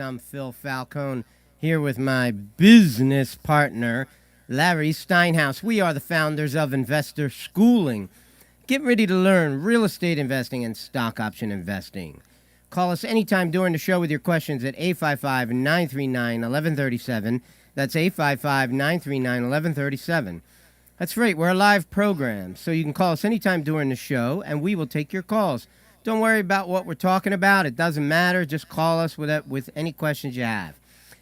I'm Phil Falcone here with my business partner, Larry Steinhaus. We are the founders of Investor Schooling. Get ready to learn real estate investing and stock option investing. Call us anytime during the show with your questions at 855-939-1137. That's 855-939-1137. That's right, we're a live program, so you can call us anytime during the show, and we will take your calls. Don't worry about what we're talking about. It doesn't matter. Just call us with any questions you have.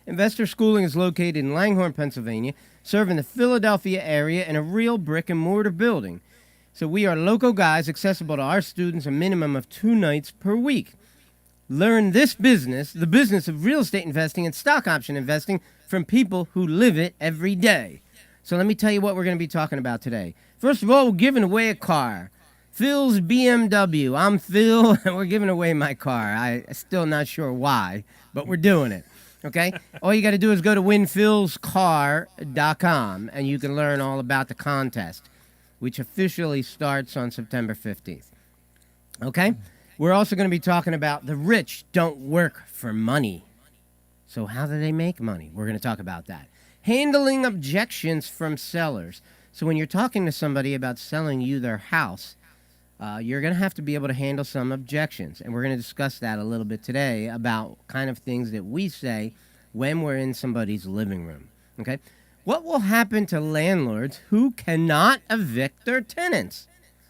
Investor Schooling is located in Langhorne, Pennsylvania, serving the Philadelphia area in a real brick-and-mortar building. So we are local guys, accessible to our students a minimum of 2 nights per week. Learn this business, the business of real estate investing and stock option investing, from people who live it every day. So let me tell you what we're going to be talking about today. First of all, we're giving away a car. Phil's BMW. I'm Phil, and we're giving away my car. I'm still not sure why, but we're doing it, okay? All you got to do is go to winphilscar.com, and you can learn all about the contest, which officially starts on September 15th, okay? We're also going to be talking about the rich don't work for money. So how do they make money? We're going to talk about that. Handling objections from sellers. So when you're talking to somebody about selling you their house, you're going to have to be able to handle some objections. And we're going to discuss that a little bit today about kind of things that we say when we're in somebody's living room. Okay? What will happen to landlords who cannot evict their tenants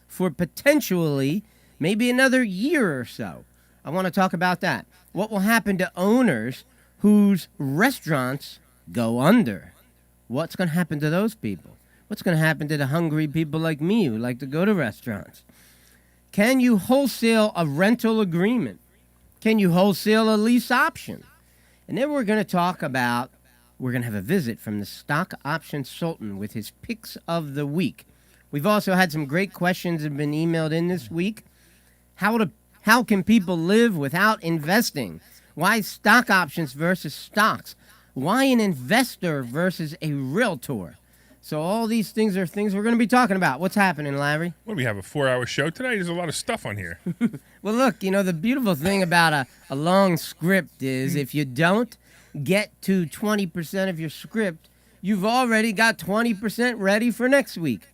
for potentially maybe another year or so? I want to talk about that. What will happen to owners whose restaurants go under? What's going to happen to those people? What's going to happen to the hungry people like me who like to go to restaurants? Can you wholesale a rental agreement? Can you wholesale a lease option? And then we're going to talk about, we're going to have a visit from the stock option sultan with his picks of the week. We've also had some great questions that have been emailed in this week. How can people live without investing? Why stock options versus stocks? Why an investor versus a realtor? So all these things are things we're going to be talking about. What's happening, Larry? Well, we have a 4-hour show today. There's a lot of stuff on here. Well, look, the beautiful thing about a long script is if you don't get to 20% of your script, you've already got 20% ready for next week.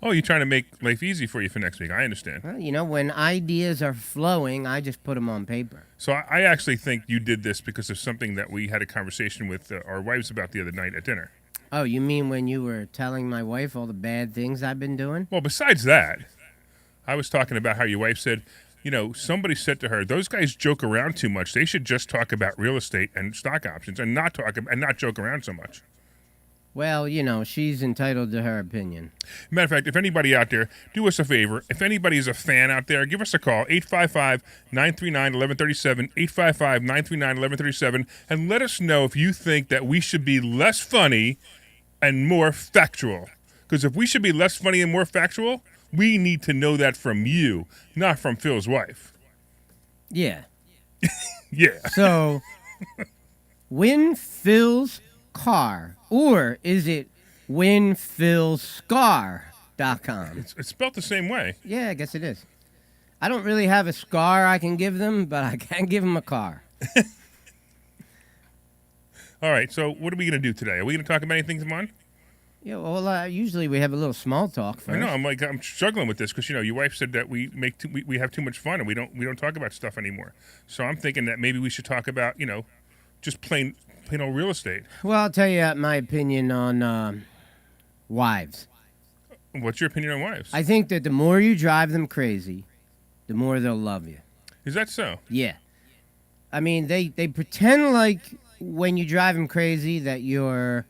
Oh, you're trying to make life easy for you for next week. I understand. Well, when ideas are flowing, I just put them on paper. So I actually think you did this because of something that we had a conversation with our wives about the other night at dinner. Oh, you mean when you were telling my wife all the bad things I've been doing? Well, besides that, I was talking about how your wife said, somebody said to her, those guys joke around too much. They should just talk about real estate and stock options and not joke around so much. Well, she's entitled to her opinion. Matter of fact, if anybody out there, do us a favor. If anybody is a fan out there, give us a call, 855-939-1137, 855-939-1137, and let us know if you think that we should be less funny and more factual. Because if we should be less funny and more factual, we need to know that from you, not from Phil's wife. Yeah. Yeah. So, win Phil's car, or is it winphilscar.com? It's spelled the same way. Yeah, I guess it is. I don't really have a scar I can give them, but I can give them a car. All right, so what are we going to do today? Are we going to talk about anything, Simon? Yeah, well, usually we have a little small talk first. I know. I'm struggling with this because your wife said that we have too much fun and we don't talk about stuff anymore. So I'm thinking that maybe we should talk about just plain old real estate. Well, I'll tell you my opinion on wives. What's your opinion on wives? I think that the more you drive them crazy, the more they'll love you. Is that so? Yeah. I mean, they pretend like when you drive them crazy that you're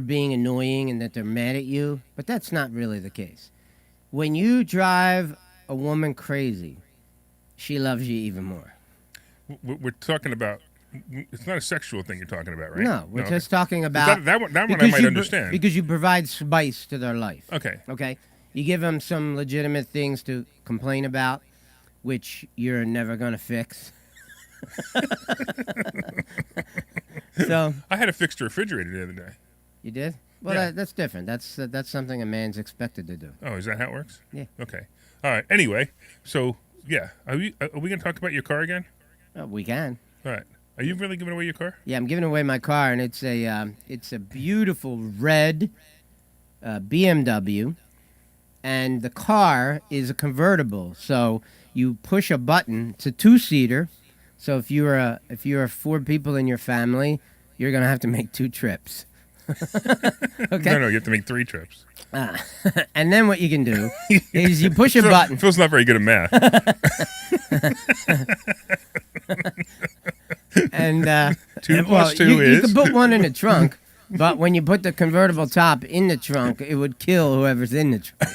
being annoying and that they're mad at you, but that's not really the case. When you drive a woman crazy, she loves you even more. We're talking about, it's not a sexual thing you're talking about, right? No, we're just talking about... That one I might understand. Because you provide spice to their life. Okay. Okay? You give them some legitimate things to complain about, which you're never going to fix. So I had to fix the refrigerator the other day. You did? Well, Yeah. that's different. That's something a man's expected to do. Oh, is that how it works? Yeah. Okay. All right. Anyway, so yeah, are we going to talk about your car again? We can. All right. Are you really giving away your car? Yeah, I'm giving away my car, and it's a beautiful red BMW, and the car is a convertible. So you push a button. It's a two-seater. So if you're 4 people in your family, you're gonna have to make 2 trips. Okay. No, you have to make 3 trips. And then what you can do is you push a button. Phil's not very good at math. And 2 plus 2 you is? can put one in the trunk, but when you put the convertible top in the trunk, it would kill whoever's in the trunk.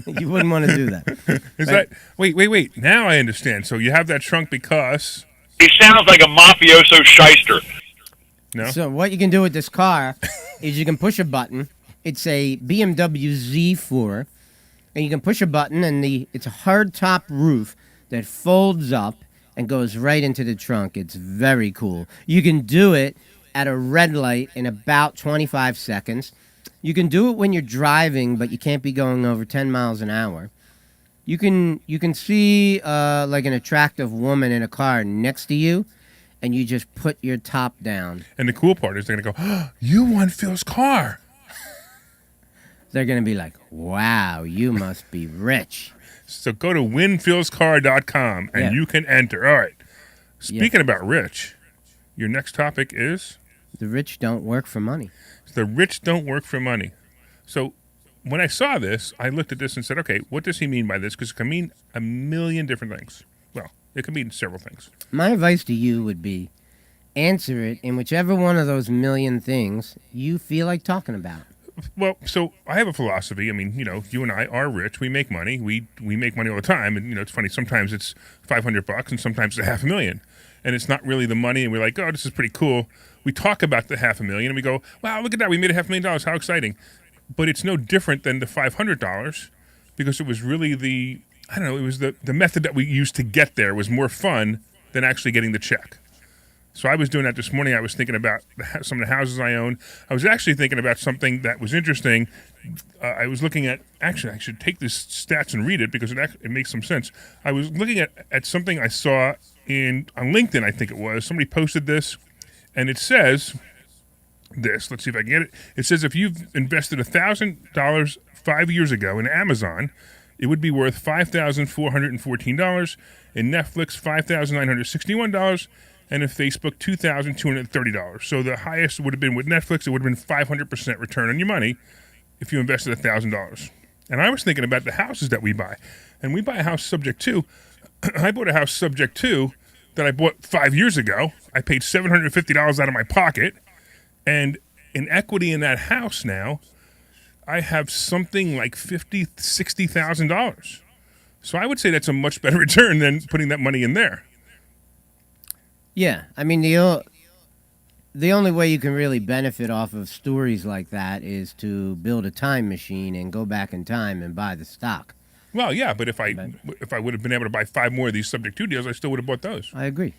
So, you wouldn't want to do that. Is that wait? Now I understand. So you have that trunk because He sounds like a mafioso shyster. no. So what you can do with this car is you can push a button. It's a BMW Z4, and you can push a button, and it's a hard top roof that folds up and goes right into the trunk. It's very cool. You can do it at a red light in about 25 seconds. You can do it when you're driving, but you can't be going over 10 miles an hour. You can see like an attractive woman in a car next to you, and you just put your top down. And the cool part is they're gonna go, oh, "You won Phil's car." They're going to be like, wow, you must be rich. So go to winphilscar.com and Yeah. you can enter. All right. Speaking about rich, your next topic is The rich don't work for money. the rich don't work for money. So when I saw this, I looked at this and said, okay, what does he mean by this? Because it can mean a million different things. Well, it can mean several things. My advice to you would be answer it in whichever one of those million things you feel like talking about. Well, so I have a philosophy. I mean, you and I are rich. We make money. We make money all the time. And, it's funny. Sometimes it's $500 and sometimes it's $500,000. And it's not really the money. And we're like, oh, this is pretty cool. We talk about the $500,000 and we go, wow, look at that. We made $500,000. How exciting. But it's no different than the $500 because it was really it was the method that we used to get there was more fun than actually getting the check. So I was doing that this morning. I was thinking about some of the houses I own. I was actually thinking about something that was interesting. I was looking at, actually, I should take this stats and read it because it makes some sense. I was looking at something I saw on LinkedIn, I think it was. Somebody posted this, and it says this. Let's see if I can get it. It says if you've invested $1,000 5 years ago in Amazon, it would be worth $5,414. In Netflix, $5,961. And in Facebook, $2,230. So the highest would have been with Netflix. It would have been 500% return on your money if you invested $1,000. And I was thinking about the houses that we buy. And we buy a house subject to. I bought a house subject to that I bought 5 years ago. I paid $750 out of my pocket. And in equity in that house now, I have something like $50,000, $60,000. So I would say that's a much better return than putting that money in there. Yeah, I mean, the only way you can really benefit off of stories like that is to build a time machine and go back in time and buy the stock. Well, yeah, but if I would have been able to buy 5 more of these subject to deals, I still would have bought those. I agree.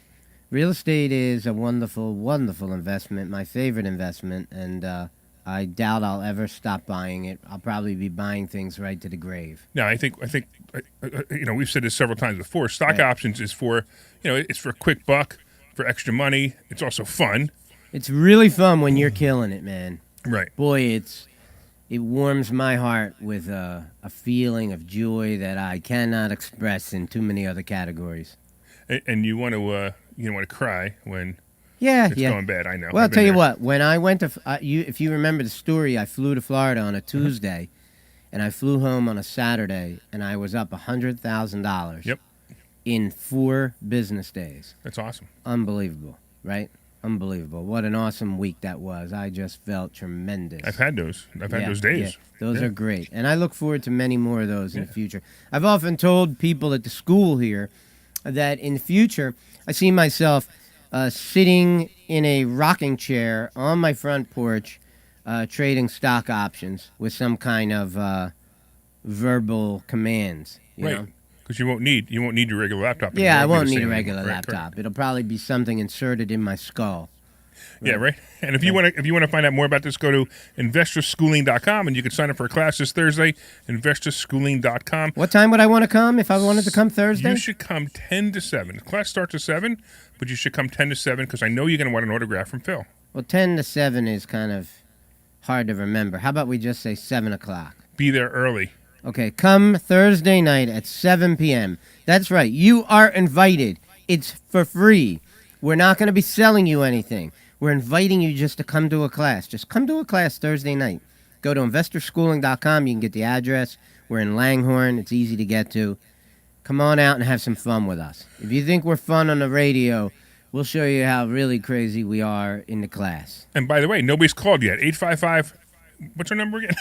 Real estate is a wonderful, wonderful investment, my favorite investment, and I doubt I'll ever stop buying it. I'll probably be buying things right to the grave. Now, I think we've said this several times before. Stock options is for, it's for a quick buck, for extra money. It's also fun. It's really fun when you're killing it, man. Right. Boy, it warms my heart with a feeling of joy that I cannot express in too many other categories. And you want to cry when it's going bad. I know. Well, I'll tell you what. When I went to if you remember the story, I flew to Florida on a Tuesday, and I flew home on a Saturday, and I was up $100,000. Yep. In 4 business days. That's awesome. Unbelievable, right? Unbelievable. What an awesome week that was. I just felt tremendous. I've had those. I've had those days. Yeah. Those are great. And I look forward to many more of those in the future. I've often told people at the school here that in the future, I see myself sitting in a rocking chair on my front porch trading stock options with some kind of verbal commands. You know? Because you won't need your regular laptop. Yeah, I anymore. won't It'll be need the a same regular anymore. laptop. Correct. It'll probably be something inserted in my skull. Yeah, right. And if you want to find out more about this, go to investorschooling.com and you can sign up for a class this Thursday. Investorschooling.com. What time would I want to come if I wanted to come Thursday? You should come 10 to 7. The class starts at 7, but you should come 10 to 7 because I know you're going to want an autograph from Phil. Well, 10 to 7 is kind of hard to remember. How about we just say 7 o'clock? Be there early. Okay, come Thursday night at 7 p.m. That's right. You are invited. It's for free. We're not going to be selling you anything. We're inviting you just to come to a class. Just come to a class Thursday night. Go to investorschooling.com. You can get the address. We're in Langhorne. It's easy to get to. Come on out and have some fun with us. If you think we're fun on the radio, we'll show you how really crazy we are in the class. And by the way, nobody's called yet. 855. What's our number again?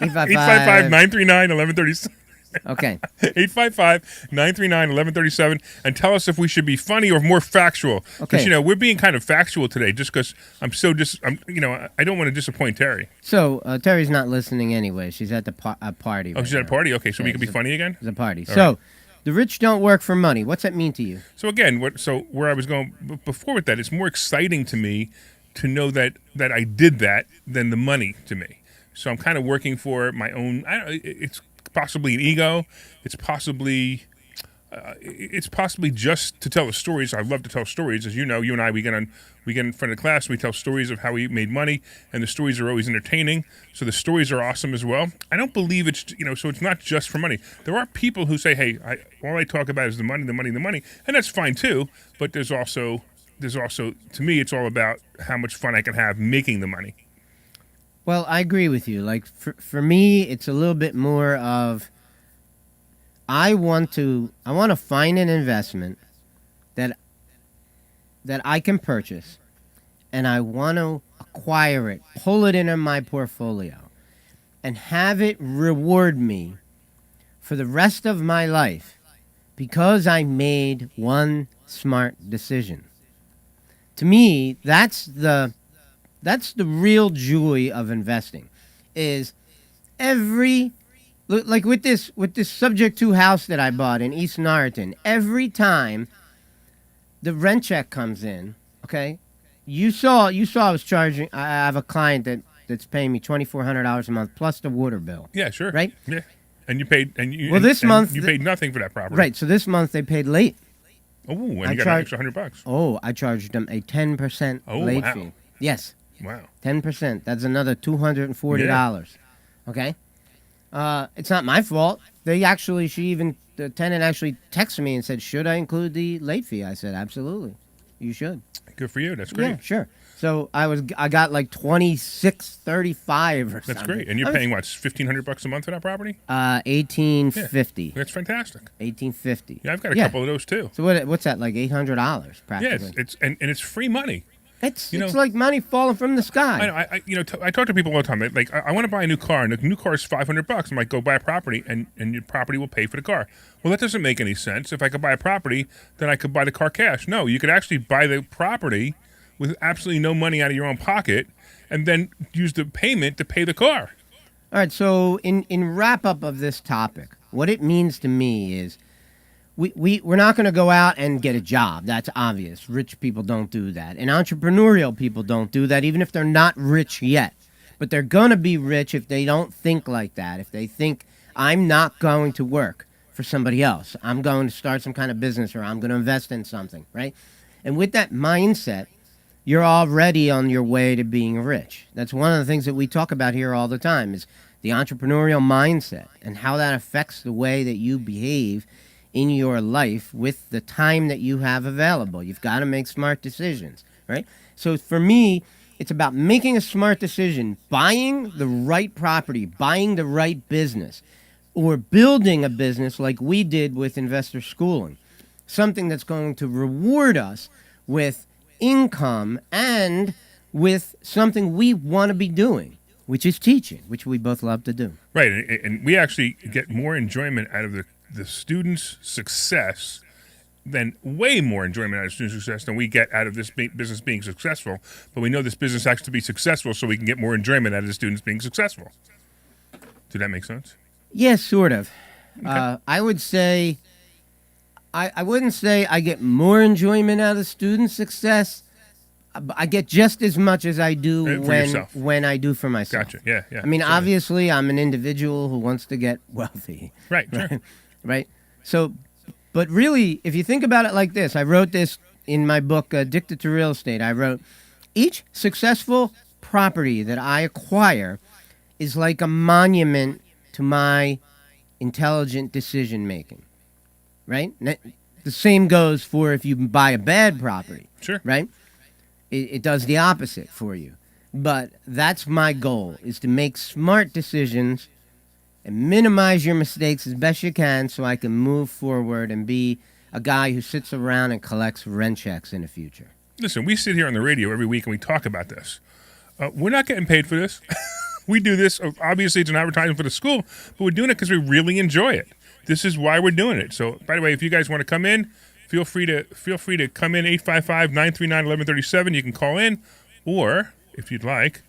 855-939-1137. 855-939-1137. Okay. 855-939-1137. And tell us if we should be funny or more factual. Because, Okay. we're being kind of factual today just because I don't want to disappoint Terry. So, Terry's not listening anyway. She at the party. Oh, right she's at a now. party? Okay, so we Yeah, can be funny again? It's a party. All So, right. the rich don't work for money. What's that mean to you? So again, where I was going before with that, it's more exciting to me to know that I did that than the money to me. So I'm kind of working for my own. It's possibly an ego. It's possibly just to tell the stories. I love to tell stories, as you know. You and I, we get in front of the class. We tell stories of how we made money, and the stories are always entertaining. So the stories are awesome as well. I don't believe it's So it's not just for money. There are people who say, "Hey, all I talk about is the money, the money, the money," and that's fine too. But there's also to me, it's all about how much fun I can have making the money. Well, I agree with you. Like, for me, it's a little bit more of I want to find an investment that I can purchase, and I want to acquire it, pull it into my portfolio, and have it reward me for the rest of my life because I made one smart decision. To me, that's the real joy of investing. Is like with this Subject 2 house that I bought in East Norriton, every time the rent check comes in, okay, you saw I was charging. I have a client that's paying me $2,400 a month plus the water bill. Yeah, sure. Right? Yeah, and you paid this month you paid nothing for that property. Right. So this month they paid late. Oh, and I you got an extra $100. Oh, I charged them a 10% late wow. fee. Yes. Wow. 10%. That's another $240. Okay? It's not my fault. The tenant actually texted me and said, should I include the late fee? I said, absolutely. You should. Good for you. That's great. Yeah, sure. So I got like $26.35 or something. That's great. And you're paying what, $1,500 a month for that property? $1,850. That's fantastic. $1,850. Yeah, I've got a couple of those too. So what's that, like $800 practically? Yeah, it's it's free money. It's like money falling from the sky. I talk to people all the time. Like, I want to buy a new car, and the new car is $500. I'm like, go buy a property, and your property will pay for the car. Well, that doesn't make any sense. If I could buy a property, then I could buy the car cash. No, you could actually buy the property with absolutely no money out of your own pocket, and then use the payment to pay the car. All right. So in wrap up of this topic, what it means to me is we're not going to go out and get a job. That's obvious. Rich people don't do that. And entrepreneurial people don't do that, even if they're not rich yet. But they're going to be rich if they don't think like that. If they think, I'm not going to work for somebody else. I'm going to start some kind of business, or I'm going to invest in something, right? And with that mindset, you're already on your way to being rich. That's one of the things that we talk about here all the time is the entrepreneurial mindset and how that affects the way that you behave in your life with the time that you have available. You've got to make smart decisions, right? So for me, it's about making a smart decision, buying the right property, buying the right business, or building a business like we did with Investor Schooling, something that's going to reward us with income and with something we want to be doing, which is teaching, which we both love to do. Right, and we actually get more enjoyment out of the students' success way more enjoyment out of student success than we get out of this business being successful. But we know this business has to be successful so we can get more enjoyment out of the students being successful. Did that make sense? Yes, sort of. Okay. I would say, I wouldn't say I get more enjoyment out of student success. I get just as much as I do For yourself. when I do for myself. Gotcha. Yeah, yeah. I mean, Certainly. obviously, I'm an individual who wants to get wealthy, Right, sure. right? So, but really, if you think about it like this, I wrote this in my book, Addicted to Real Estate. I wrote, each successful property that I acquire is like a monument to my intelligent decision making, right? The same goes for if you buy a bad property, Sure. right? It does the opposite for you. But that's my goal, is to make smart decisions and minimize your mistakes as best you can so I can move forward and be a guy who sits around and collects rent checks in the future. Listen, we sit here on the radio every week and we talk about this. We're not getting paid for this. We do this. Obviously, it's an advertisement for the school, but we're doing it because we really enjoy it. This is why we're doing it. So, by the way, if you guys want to come in, feel free to come in 855-939-1137. You can call in, or if you'd like,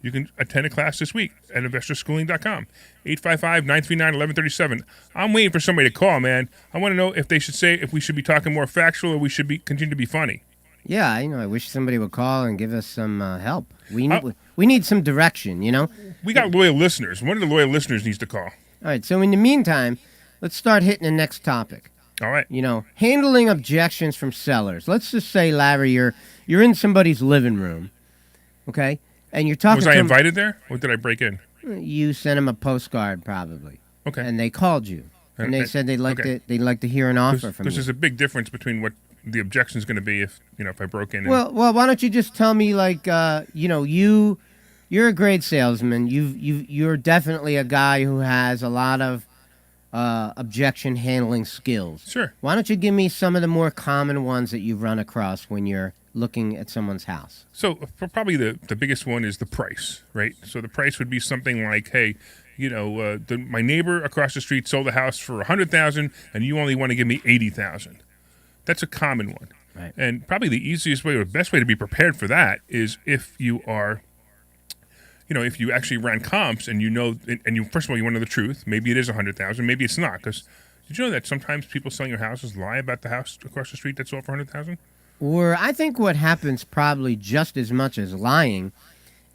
you can attend a class this week at investorschooling.com. 855-939-1137. I'm waiting for somebody to call, man. I want to know if they should say if we should be talking more factual or we should be continue to be funny. Yeah, I wish somebody would call and give us some help. We need some direction, We got loyal listeners. One of the loyal listeners needs to call. All right, so in the meantime, let's start hitting the next topic. All right. Handling objections from sellers. Let's just say, Larry, you're in somebody's living room, okay? And you're talking Was to I them. invited there, or did I break in? You sent them a postcard, probably. Okay. And they called you. And they said they'd like okay. to hear an offer from Because you. there's a big difference between what the objection is going to be if I broke in. Well, why don't you just tell me, you're a great salesman. You're definitely a guy who has a lot of objection handling skills. Sure. Why don't you give me some of the more common ones that you've run across when you're looking at someone's house? So probably the biggest one is the price, right? So the price would be something like, hey, my neighbor across the street sold a house for $100,000, and you only want to give me $80,000. That's a common one. Right. And probably the easiest way or best way to be prepared for that is if you are, if you actually ran comps and and you first of all, you want to know the truth. Maybe it is $100,000. Maybe it's not. Because did you know that sometimes people selling your houses lie about the house across the street that sold for $100,000? Or I think what happens probably just as much as lying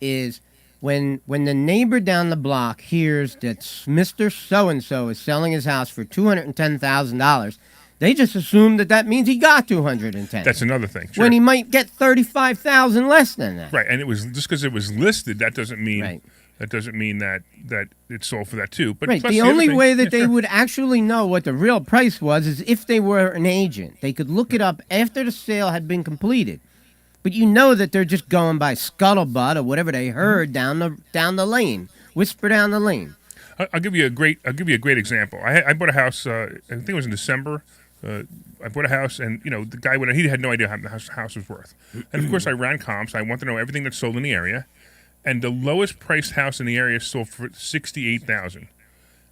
is when the neighbor down the block hears that Mr. So-and-so is selling his house for $210,000, they just assume that means he got $210,000. That's another thing. Sure. When he might get $35,000 less than that. Right, and it was just because it was listed. That doesn't mean Right. that it sold for that too. But Right. plus The other only thing- way that yeah, they sure. would actually know what the real price was is if they were an agent. They could look it up after the sale had been completed. But that they're just going by scuttlebutt or whatever they heard down the lane, whisper down the lane. I'll give you a great example. I bought a house. I think it was in December. I bought a house, and the guy he had no idea how the house was worth. And of course, I ran comps. I wanted to know everything that's sold in the area, and the lowest priced house in the area sold for $68,000.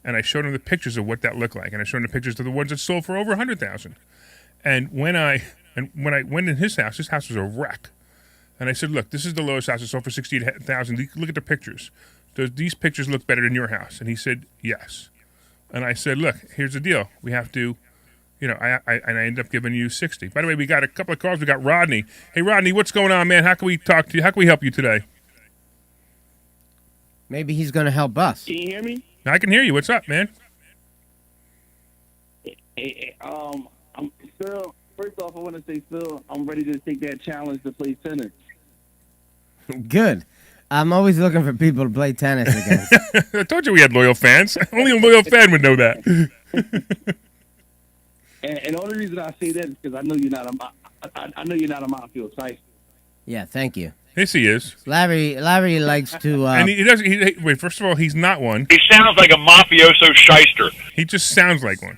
And I showed him the pictures of what that looked like, and I showed him the pictures of the ones that sold for over $100,000. And when I went in his house was a wreck. And I said, "Look, this is the lowest house that sold for $68,000. Look at the pictures. Does these pictures look better than your house?" And he said, "Yes." And I said, "Look, here's the deal. We have to." I ended up giving you 60. By the way, we got a couple of calls. We got Rodney. Hey, Rodney, what's going on, man? How can we talk to you? How can we help you today? Maybe he's going to help us. Can you hear me? I can hear you. What's up, man? I'm Phil. First off, I want to say, Phil, I'm ready to take that challenge to play tennis. Good. I'm always looking for people to play tennis against. I told you we had loyal fans. Only a loyal fan would know that. And the only reason I say that is because I know you're not a Mountfield Tyson. Yeah, thank you. Yes, he is. Larry likes to. And he doesn't. Wait, first of all, he's not one. He sounds like a mafioso shyster. He just sounds like one.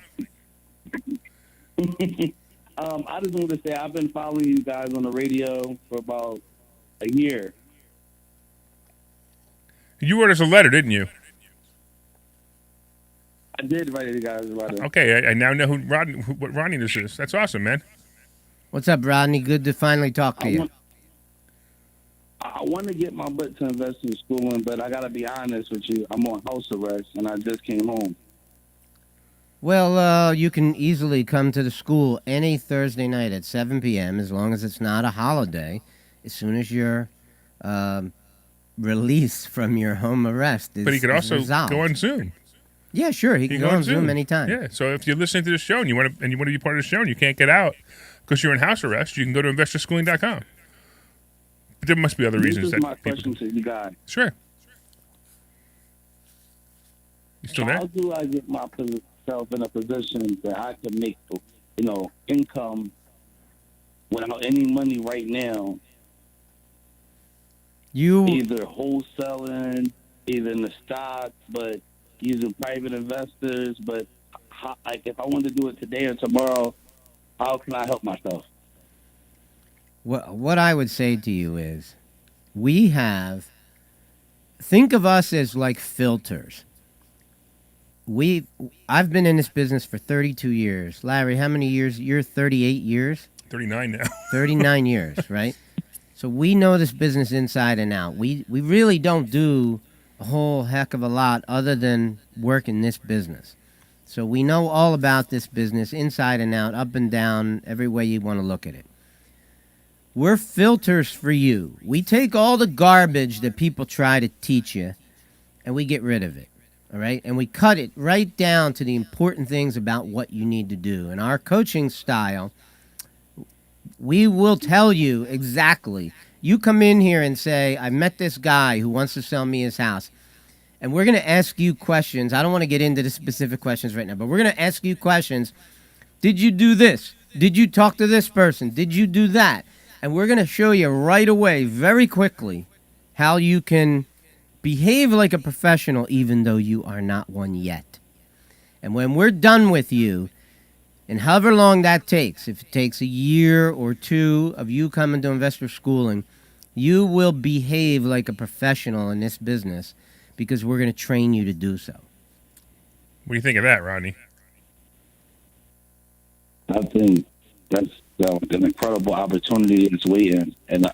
I just want to say I've been following you guys on the radio for about a year. You wrote us a letter, didn't you? I did write you guys a letter. Okay, I now know what Rodney this is. That's awesome, man. What's up, Rodney? Good to finally talk to you. I want to get my butt to invest in schooling, but I got to be honest with you. I'm on house arrest, and I just came home. Well, you can easily come to the school any Thursday night at 7 p.m. as long as it's not a holiday, as soon as you're released from your home arrest is But he could also resolved. go on Zoom. Yeah, sure. He can go on Zoom anytime. Yeah. So if you're listening to the show and you want to be part of the show and you can't get out because you're in house arrest, you can go to investorschooling.com. But there must be other reasons This is that my people. question to you guys. Sure. You still there? How do I get myself in a position that I can make, income without any money right now? You Either wholesaling, either in the stock, but using private investors. But if I want to do it today or tomorrow, how can I help myself? what I would say to you is, think of us as like filters. I've been in this business for 32 years. Larry, how many years? You're 38 years? 39 now. 39 years, right? So we know this business inside and out. We really don't do a whole heck of a lot other than work in this business. So we know all about this business inside and out, up and down, every way you want to look at it. We're filters for you. We take all the garbage that people try to teach you and we get rid of it. All right. And we cut it right down to the important things about what you need to do. In our coaching style, we will tell you exactly. You come in here and say, I met this guy who wants to sell me his house. And we're going to ask you questions. I don't want to get into the specific questions right now, but we're going to ask you questions. Did you do this? Did you talk to this person? Did you do that? And we're going to show you right away, very quickly, how you can behave like a professional even though you are not one yet. And when we're done with you, and however long that takes, if it takes a year or two of you coming to investor schooling, you will behave like a professional in this business because we're going to train you to do so. What do you think of that, Rodney? I think that's an incredible opportunity that's waiting, and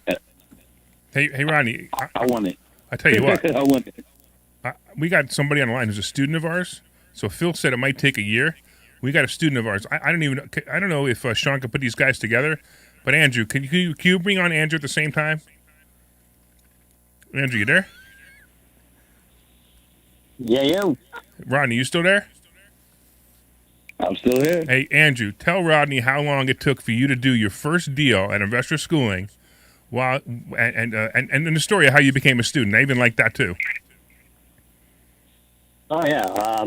Hey, Rodney. I want it. I tell you what. I want it. We got somebody on the line who's a student of ours. So Phil said it might take a year. We got a student of ours. I don't know if Sean can put these guys together, but Andrew, can you bring on Andrew at the same time? Andrew, you there? Yeah. Rodney, you still there? I'm still here. Hey, Andrew, tell Rodney how long it took for you to do your first deal at Investor Schooling, and the story of how you became a student. I even like that too. Oh yeah.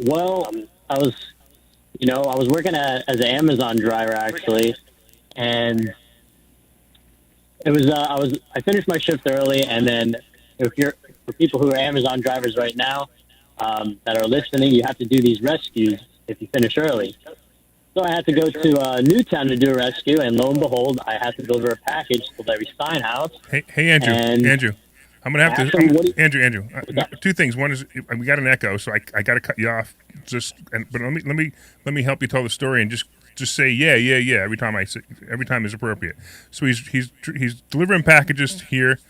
Well, I was working as an Amazon driver actually, and it was I finished my shift early, and then for people who are Amazon drivers right now that are listening, you have to do these rescues if you finish early. So I had to go to Newtown to do a rescue, and lo and behold, I had to deliver a package to Larry Steinhaus. Hey, Andrew. And Andrew, I'm gonna have actually, to. Andrew. Two things. One is we got an echo, so I got to cut you off. But let me help you tell the story and just say yeah every time is appropriate. So he's delivering packages here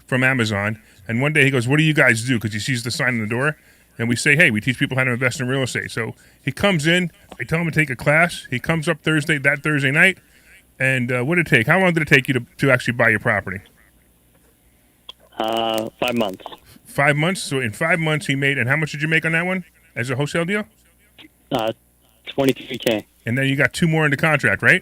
from Amazon, and one day he goes, "What do you guys do?" Because he sees the sign on the door. And we say, hey, we teach people how to invest in real estate. So he comes in. I tell him to take a class. He comes up that Thursday night. And what did it take? How long did it take you to actually buy your property? 5 months. 5 months? So in 5 months he made, and how much did you make on that one as a wholesale deal? $23K. And then you got 2 more in the contract, right?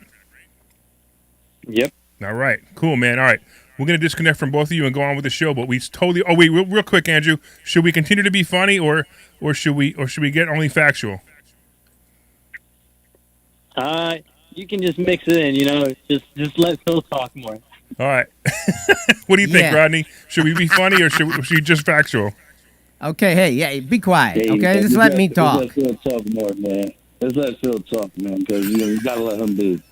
Yep. All right. Cool, man. All right. We're going to disconnect from both of you and go on with the show, but we totally. Oh wait, real quick, Andrew. Should we continue to be funny, or should we get only factual? You can just mix it in. Just let Phil talk more. All right. What do you think, Yeah. Rodney? Should we be funny or should we just factual? Okay, hey, be quiet. Hey, Okay, just let me talk. Let's let Phil talk more, man. Let's let Phil talk, man, because you got to let him be.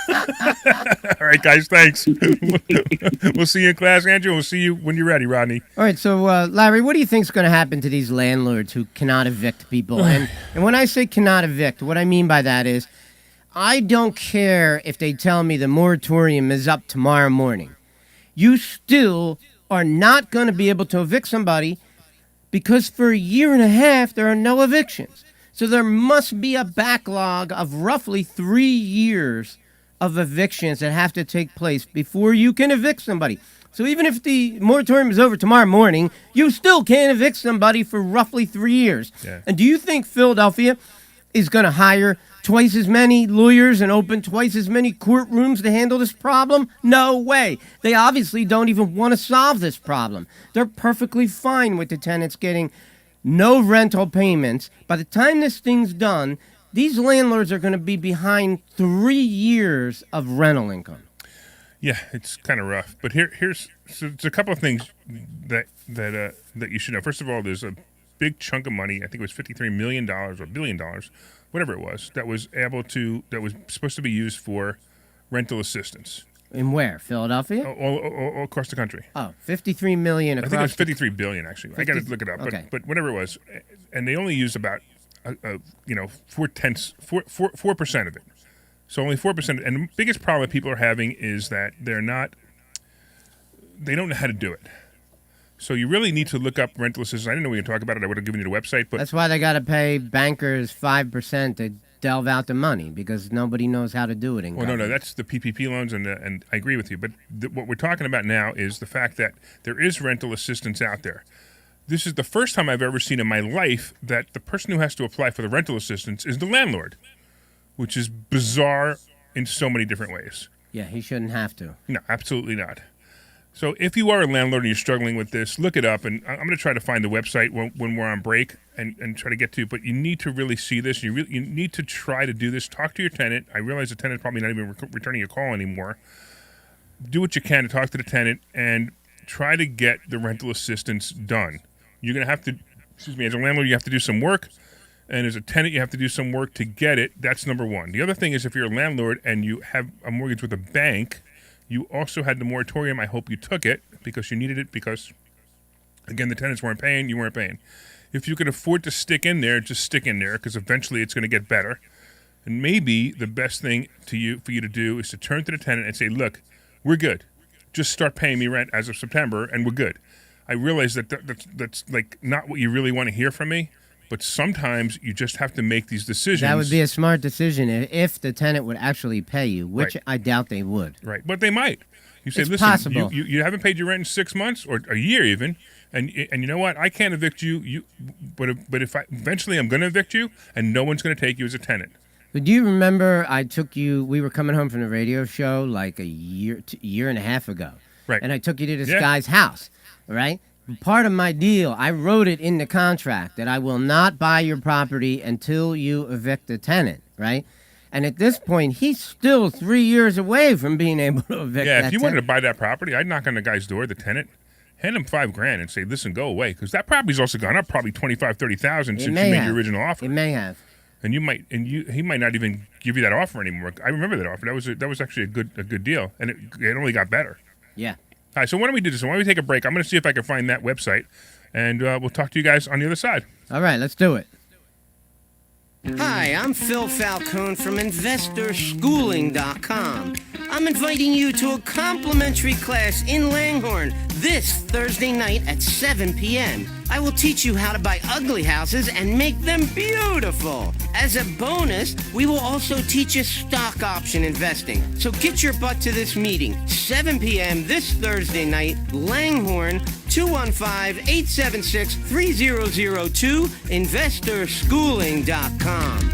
All right, guys. Thanks. We'll see you in class, Andrew. We'll see you when you're ready, Rodney. All right, so Larry, what do you think is going to happen to these landlords who cannot evict people? And when I say cannot evict, what I mean by that is I don't care if they tell me the moratorium is up tomorrow morning. You still are not going to be able to evict somebody because for a year and a half there are no evictions. So there must be a backlog of roughly 3 years of evictions that have to take place before you can evict somebody. So even if the moratorium is over tomorrow morning, you still can't evict somebody for roughly 3 years. Yeah. And do you think Philadelphia is going to hire twice as many lawyers and open twice as many courtrooms to handle this problem? No way. They obviously don't even want to solve this problem. They're perfectly fine with the tenants getting no rental payments. By the time this thing's done, these landlords are going to be behind 3 years of rental income. Yeah, it's kind of rough. But here's a couple of things that you should know. First of all, there's a big chunk of money. I think it was $53 million or $1 billion, whatever it was, that was supposed to be used for rental assistance. In where? Philadelphia? All across the country. Oh, $53 million I across. think it was 53 billion actually. I got to look it up. Okay. But whatever it was, and they only used about 4% of it. So only 4%. And the biggest problem that people are having is that they don't know how to do it. So you really need to look up rental assistance. I didn't know we were going to talk about it. I would have given you the website. But That's why they got to pay bankers 5% to delve out the money, because nobody knows how to do it in no, government. that's the PPP loans, and I agree with you. But what we're talking about now is the fact that there is rental assistance out there. This is the first time I've ever seen in my life that the person who has to apply for the rental assistance is the landlord, which is bizarre in so many different ways. Yeah, he shouldn't have to. No, absolutely not. So if you are a landlord and you're struggling with this, look it up. And I'm going to try to find the website when we're on break and try to get to it. But you need to really see this. You need to try to do this. Talk to your tenant. I realize the tenant's probably not even returning your call anymore. Do what you can to talk to the tenant and try to get the rental assistance done. You're going to have to, as a landlord, you have to do some work. And as a tenant, you have to do some work to get it. That's number one. The other thing is if you're a landlord and you have a mortgage with a bank, you also had the moratorium. I hope you took it because you needed it because, again, the tenants weren't paying, you weren't paying. If you can afford to stick in there, just stick in there because eventually it's going to get better. And maybe the best thing for you to do is to turn to the tenant and say, look, we're good. Just start paying me rent as of September and we're good. I realize that's like not what you really want to hear from me, but sometimes you just have to make these decisions. That would be a smart decision if the tenant would actually pay you, which Right. I doubt they would. Right, but they might. You say, It's listen, possible. you haven't paid your rent in 6 months or a year even, and you know what? I can't evict you. But if eventually I'm going to evict you, and no one's going to take you as a tenant. But do you remember I took you, we were coming home from the radio show like a year and a half ago. Right. And I took you to this Yeah. guy's house, right? Part of my deal, I wrote it in the contract that I will not buy your property until you evict the tenant, right? And at this point, he's still 3 years away from being able to evict Yeah, that if you wanted to tenant. buy that property, I'd knock on the guy's door, the tenant, hand him $5,000 and say, listen, go away, because that property's also gone up probably 25, 30,000 since you may made have. your original offer. It may have. And he might not even give you that offer anymore. I remember that offer. That was actually a good deal, and it only got better. Yeah. All right, so why don't we do this? Why don't we take a break? I'm going to see if I can find that website, and we'll talk to you guys on the other side. All right, let's do it. Hi, I'm Phil Falcone from InvestorSchooling.com. I'm inviting you to a complimentary class in Langhorne this Thursday night at 7 p.m. I will teach you how to buy ugly houses and make them beautiful. As a bonus, we will also teach you stock option investing. So get your butt to this meeting, 7 p.m. this Thursday night, Langhorne, 215-876-3002, InvestorSchooling.com.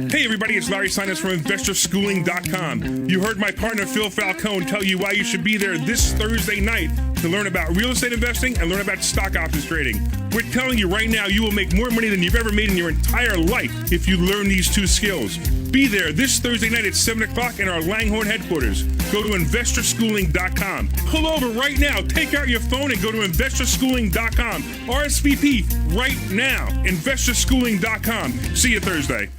Hey everybody, it's Larry Sinus from InvestorSchooling.com. You heard my partner Phil Falcone tell you why you should be there this Thursday night to learn about real estate investing and learn about stock options trading. We're telling you right now you will make more money than you've ever made in your entire life if you learn these two skills. Be there this Thursday night at 7 o'clock in our Langhorne headquarters. Go to InvestorSchooling.com. Pull over right now, take out your phone and go to InvestorSchooling.com. RSVP right now, InvestorSchooling.com. See you Thursday.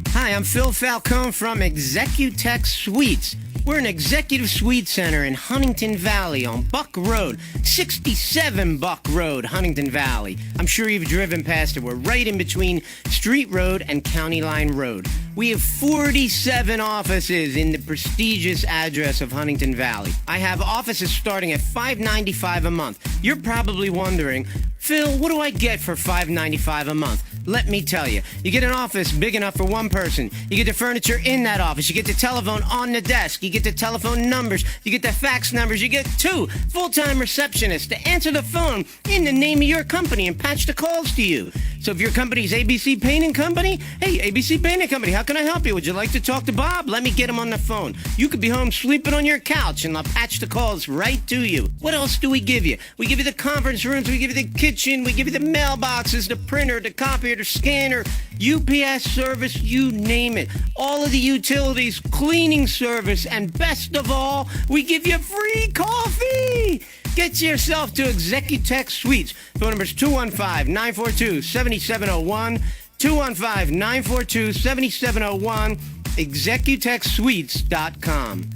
Hi, I'm Phil Falcone from Executech Suites. We're an executive suite center in Huntington Valley on Buck Road, 67 Buck Road, Huntington Valley. I'm sure you've driven past it. We're right in between Street Road and County Line Road. We have 47 offices in the prestigious address of Huntington Valley. I have offices starting at $595 a month. You're probably wondering, Phil, what do I get for $595 a month? Let me tell you, you get an office big enough for one person. You get the furniture in that office. You get the telephone on the desk. You get the telephone numbers. You get the fax numbers. You get 2 full-time receptionists to answer the phone in the name of your company and patch the calls to you. So if your company's ABC Painting Company, hey, ABC Painting Company, how can I help you? Would you like to talk to Bob? Let me get him on the phone. You could be home sleeping on your couch and I'll patch the calls right to you. What else do we give you? We give you the conference rooms. We give you the kitchen. We give you the mailboxes, the printer, the copier, the scanner, UPS service, you name it. All of the utilities, cleaning service, and best of all, we give you free coffee. Get yourself to Executech Suites. Phone number is 215-942-7701. 215-942-7701. Executechsuites.com.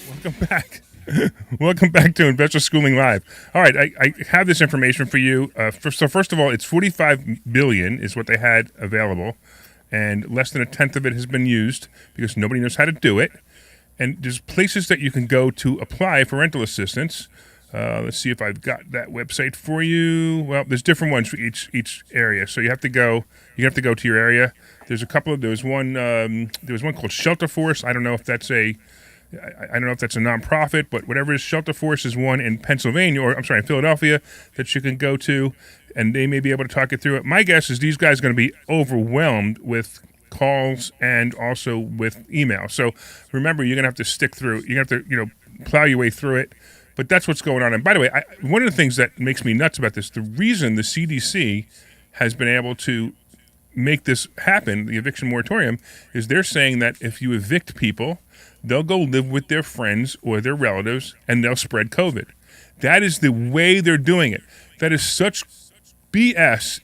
Welcome back. Welcome back to Investor Schooling Live. All right, I have this information for you. So first of all, it's $45 billion is what they had available, and less than a tenth of it has been used because nobody knows how to do it. And there's places that you can go to apply for rental assistance. Let's see if I've got that website for you. Well, there's different ones for each area. So you have to go to your area. There's a couple of there was one called Shelter Force. I don't know if that's a nonprofit, but whatever it is, Shelter Force is one in Pennsylvania, or I'm sorry, in Philadelphia, that you can go to, and they may be able to talk you through it. My guess is these guys are going to be overwhelmed with calls and also with email. So remember, you're going to have to stick through. You're going to have to, plow your way through it. But that's what's going on. And by the way, one of the things that makes me nuts about this, the reason the CDC has been able to make this happen, the eviction moratorium, is they're saying that if you evict people, they'll go live with their friends or their relatives and they'll spread COVID. That is the way they're doing it. That is such BS.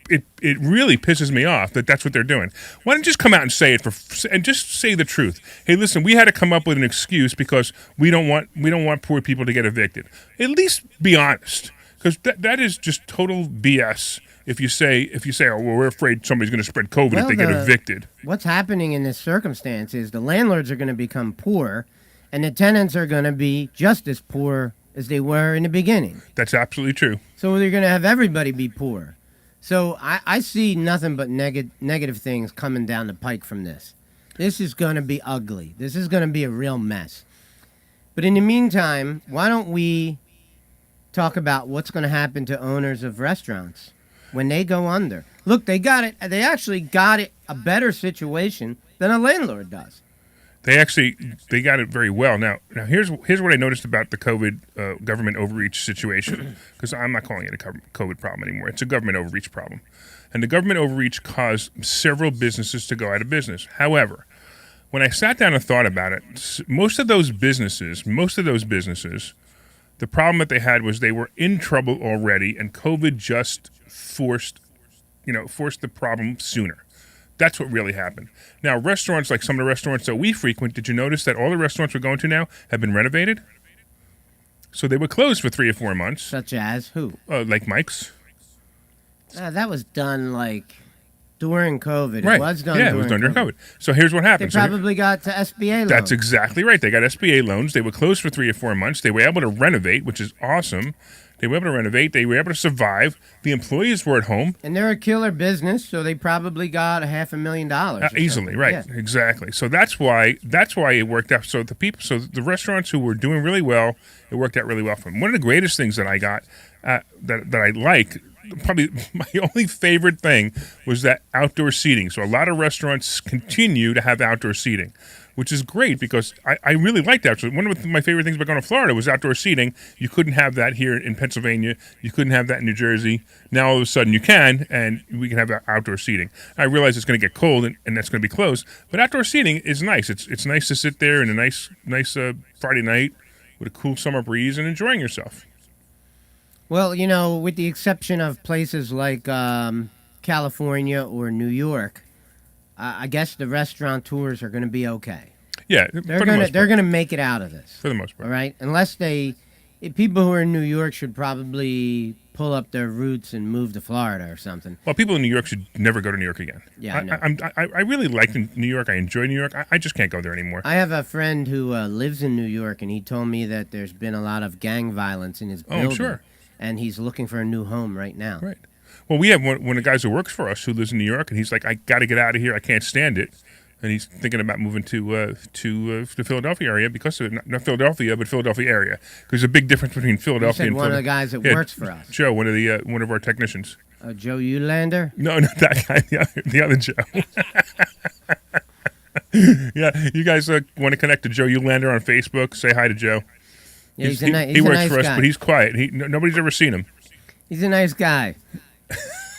It really pisses me off that that's what they're doing. Why don't you just come out and say it and just say the truth? Hey, listen, we had to come up with an excuse because we don't want poor people to get evicted. At least be honest, because that is just total BS. If you say, oh, well, we're afraid somebody's going to spread COVID if they get evicted. What's happening in this circumstance is the landlords are going to become poor, and the tenants are going to be just as poor as they were in the beginning. That's absolutely true. So you're going to have everybody be poor. So I see nothing but negative things coming down the pike from this. This is going to be ugly. This is going to be a real mess. But in the meantime, why don't we talk about what's going to happen to owners of restaurants when they go under? Look, they actually got it a better situation than a landlord does. They got it very well. Now here's what I noticed about the COVID government overreach situation, because I'm not calling it a COVID problem anymore. It's a government overreach problem. And the government overreach caused several businesses to go out of business. However, when I sat down and thought about it, most of those businesses, the problem that they had was they were in trouble already, and COVID just forced the problem sooner. That's what really happened. Now, restaurants, like some of the restaurants that we frequent, did you notice that all the restaurants we're going to now have been renovated? So they were closed for 3 or 4 months. Such as who? Like Mike's. That was done during COVID. Right. It was done it was done during COVID. So here's what happened. They probably got to SBA loans. That's exactly right. They got SBA loans. They were closed for 3 or 4 months. They were able to renovate, which is awesome. They were able to renovate. They were able to survive. The employees were at home. And they're a killer business, so they probably got $500,000 easily, right? Yeah. Exactly. So that's why it worked out. So the restaurants who were doing really well, it worked out really well for them. One of the greatest things that I got that I like, probably my only favorite thing, was that outdoor seating. So a lot of restaurants continue to have outdoor seating, which is great because I really liked that. So one of my favorite things about going to Florida was outdoor seating. You couldn't have that here in Pennsylvania. You couldn't have that in New Jersey. Now all of a sudden you can, and we can have outdoor seating. I realize it's going to get cold and that's going to be closed, but outdoor seating is nice. It's nice to sit there in a nice Friday night with a cool summer breeze and enjoying yourself. Well, with the exception of places like California or New York, I guess the restaurateurs are going to be okay. Yeah, they're going to make it out of this for the most part. All right, unless people who are in New York should probably pull up their roots and move to Florida or something. Well, people in New York should never go to New York again. Yeah, I know. I really like New York. I enjoy New York. I just can't go there anymore. I have a friend who lives in New York, and he told me that there's been a lot of gang violence in his Oh, I'm building. sure. And he's looking for a new home right now. Right. Well, we have one of the guys who works for us who lives in New York, and he's like, I got to get out of here. I can't stand it. And he's thinking about moving to the Philadelphia area because of not Philadelphia, but Philadelphia area. Because there's a big difference between You Philadelphia said and one of the Philadelphia. guys that works for us. Joe, one of our technicians. Joe Eulander? No, not that guy. The other Joe. Yeah, you guys want to connect to Joe Eulander on Facebook? Say hi to Joe. Yeah, he's he a works nice for us, guy. but he's quiet. Nobody's ever seen him. He's a nice guy,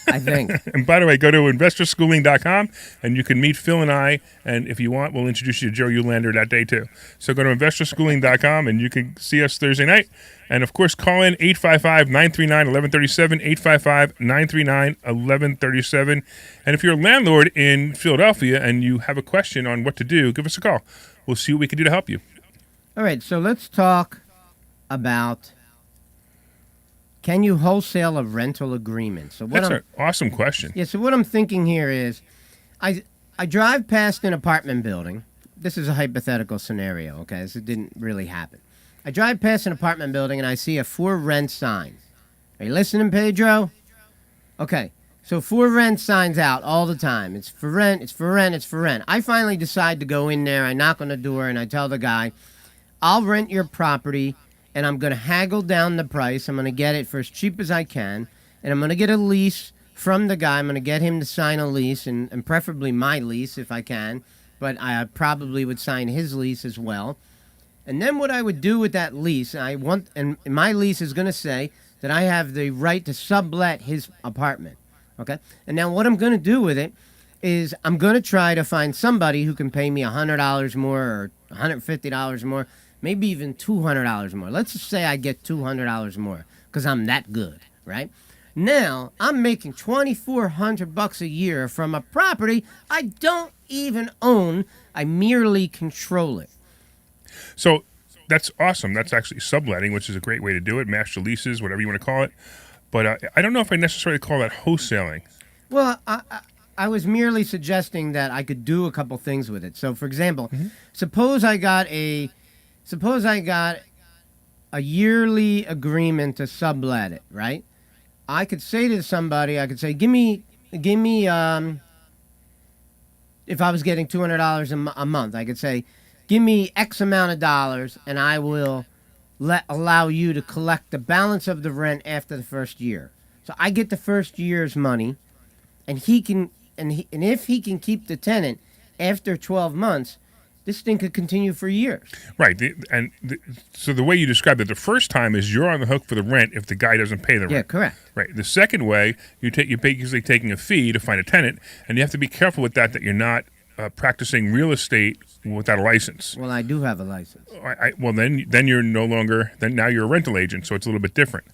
I think. And by the way, go to investorschooling.com and you can meet Phil and I. And if you want, we'll introduce you to Joe Eulander that day too. So go to investorschooling.com and you can see us Thursday night. And of course, call in 855-939-1137, 855-939-1137. And if you're a landlord in Philadelphia and you have a question on what to do, give us a call. We'll see what we can do to help you. All right, so let's talk about, can you wholesale a rental agreement? So That's an awesome question. Yeah, so what I'm thinking here is, I drive past an apartment building. This is a hypothetical scenario, okay? This didn't really happen. I drive past an apartment building and I see a for rent sign. Are you listening, Pedro? Okay, so for rent signs out all the time. It's for rent, it's for rent, it's for rent. I finally decide to go in there. I knock on the door and I tell the guy, I'll rent your property and I'm going to haggle down the price. I'm going to get it for as cheap as I can. And I'm going to get a lease from the guy. I'm going to get him to sign a lease, and preferably my lease if I can. But I probably would sign his lease as well. And then what I would do with that lease, and my lease is going to say that I have the right to sublet his apartment. Okay? And now what I'm going to do with it is I'm going to try to find somebody who can pay me $100 more or $150 more, maybe even $200 more. Let's just say I get $200 more because I'm that good, right? Now, I'm making $2,400 a year from a property I don't even own. I merely control it. So that's awesome. That's actually subletting, which is a great way to do it. Master leases, whatever you want to call it. But I don't know if I necessarily call that wholesaling. Well, I was merely suggesting that I could do a couple things with it. So, for example, suppose I got a yearly agreement to sublet it, right? I could say to somebody, give me, if I was getting $200 a month, I could say, give me X amount of dollars, and I will allow you to collect the balance of the rent after the first year. So I get the first year's money, and if he can keep the tenant after 12 months, this thing could continue for years. Right. So the way you described it, the first time is you're on the hook for the rent if the guy doesn't pay the rent. Yeah, correct. Right. The second way, you're basically taking a fee to find a tenant, and you have to be careful with that you're not practicing real estate without a license. Well, I do have a license. Well, then you're no longer. Then now you're a rental agent, so it's a little bit different.